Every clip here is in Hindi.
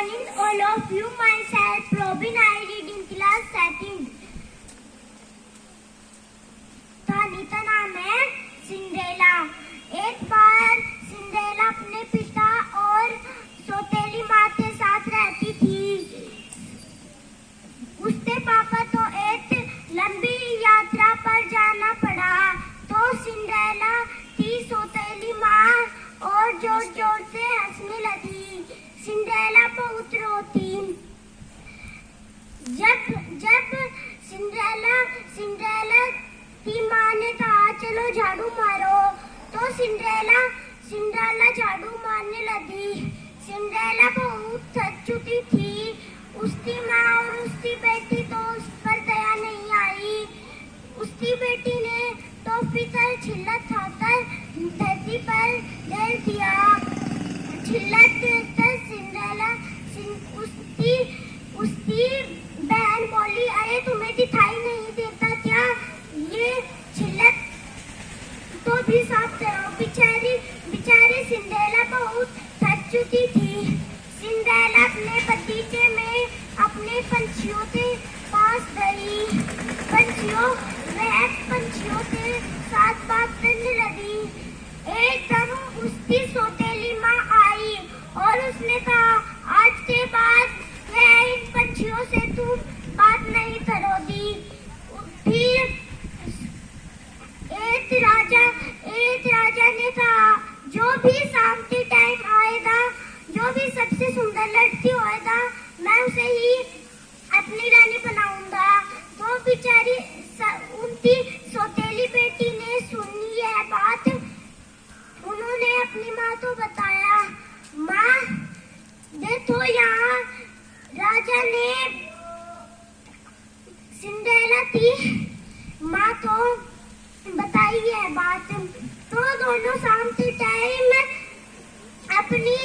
morning, all of you. Myself, Robin. I read in class second. कहानी का नाम है सिंड्रेला। एक बार सिंड्रेला अपने पिता और सौतेली माँ के साथ रहती थी। उसके पापा को एक लंबी यात्रा पर जाना पड़ा, तो सिंड्रेला की सौतेली माँ और जोर जोर से हंसने लगी। सिंड्रेला बहुत रोती। जब सिंड्रेला की माँ ने कहा चलो झाड़ू मारो, तो सिंड्रेला झाड़ू मारने लगी। सिंड्रेला बहुत थक चुकी थी। उसकी माँ और उसकी बेटी तो उस पर दया नहीं आई। उसकी बेटी ने टॉफी का छिल्ला खाकर धरती पर गिर दिया। छिल्ला देखकर सिंड्रेला उसकी बहन बोली, अरे तुम्हें दिखाई नहीं देता क्या? ये छिल्ला तो भी साफ करो। बेचारी सिंड्रेला बहुत थक चुकी थी। सिंड्रेला अपने बगीचे में अपने पंछियों के पास गई। पंछियों के साथ बात करने लगी। एकदम उसकी सौतेली माँ आई और उसने कहा, आज के बाद मैं इन पंछियों से तुम बात नहीं करोगी। फिर एक राजा ने कहा, जो भी शाम के टाइम आएगा, जो भी सबसे सुंदर लड़की होएगा, मैं उसे ही अपनी रानी बनाऊंगा। तो बेचारी उनकी सौतेली बेटी ने सुनी यह बात। उन्होंने अपनी माँ को बताया, माँ देखो यहाँ राजा ने सिंड्रेला की माँ को बताई है बात। तो दोनों शाम के टाइम अपनी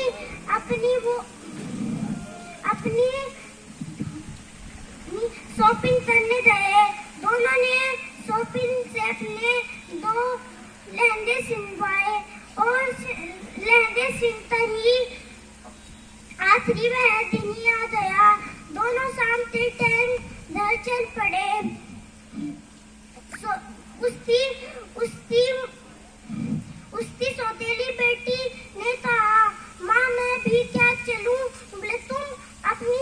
शॉपिंग करने गए। दोनों ने शॉपिंग से अपने 2 लहंगे सिलवाए और लहंगे सिलकर ही आखिरी वह दिन ही आ गया। दोनों शाम के टाइम घर चल पड़े। उसकी सौतेली बेटी ने कहा, माँ मैं भी क्या चलूं? बोले तुम अपनी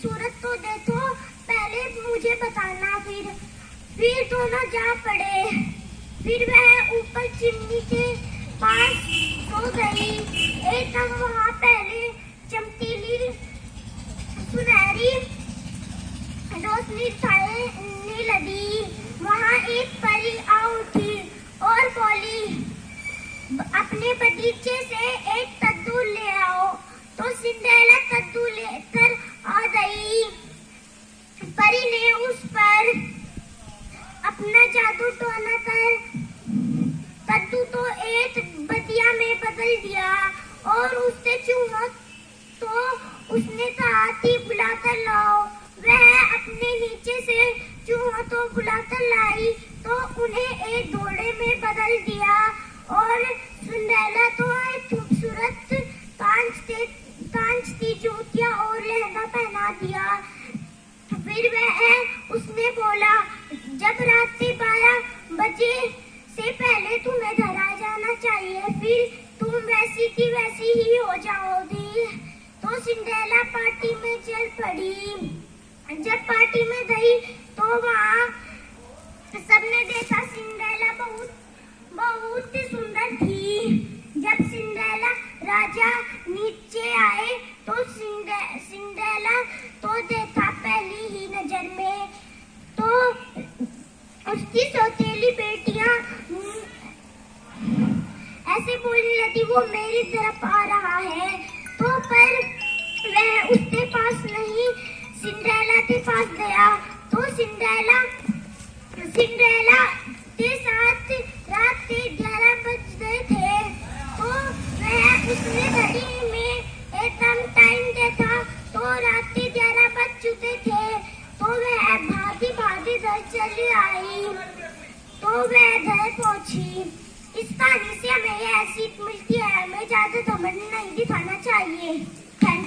सूरत तो देखो, पहले मुझे बताना। फिर दोनों जा पड़े। फिर वह ऊपर चिमनी के पास सो गई। एकदम वहाँ पहले चमकीली सुनहरी रोशनी छाने लगी। वहाँ एक परी आ उठी और बोली, अपने बगीचे से एक कद्दू ले आओ। तो सिंड्रेला कद्दू लेकर आ गई। परी ने उस पर अपना जादू टोना कर कद्दू तो एक बतिया में बदल दिया और उससे चूहा तो उसने कहा कि बुलाकर लाओ। वह अपने नीचे से चूहा तो बुलाकर लाई तो उन्हें एक घोड़े में बदल दिया और सिंड्रेला तो एक खूबसूरत कांच की जूतियां और लहंगा पहना दिया। फिर वह उसने बोला, जब रात के 12 बजे से पहले तुम्हें घर आ जाना चाहिए, फिर तुम वैसी की वैसी ही हो जाओगी। तो सिंड्रेला पार्टी में चल पड़ी। जब पार्टी में गई तो वहाँ सबने देखा सिंड्रेला बहुत सुंदर थी। जब सिंड्रेला राजा नीचे आए तो सिंड्रेला तो देखा पहली ही नजर में। तो उसकी सौतेली बेटियां ऐसे बोलने लगी, वो मेरी तरफ आ रहा है। तो पर वह उसके पास नहीं, सिंड्रेला के पास गया। तो सिंड्रेला के साथ रात के 11 बज गए थे। तो वह उसने घड़ी में एकदम टाइम देखा तो रात के 11 बज चुके थे। तो वह भागी घर चली आई। तो वह घर पहुंची। इस कहानी से हमें यह सीख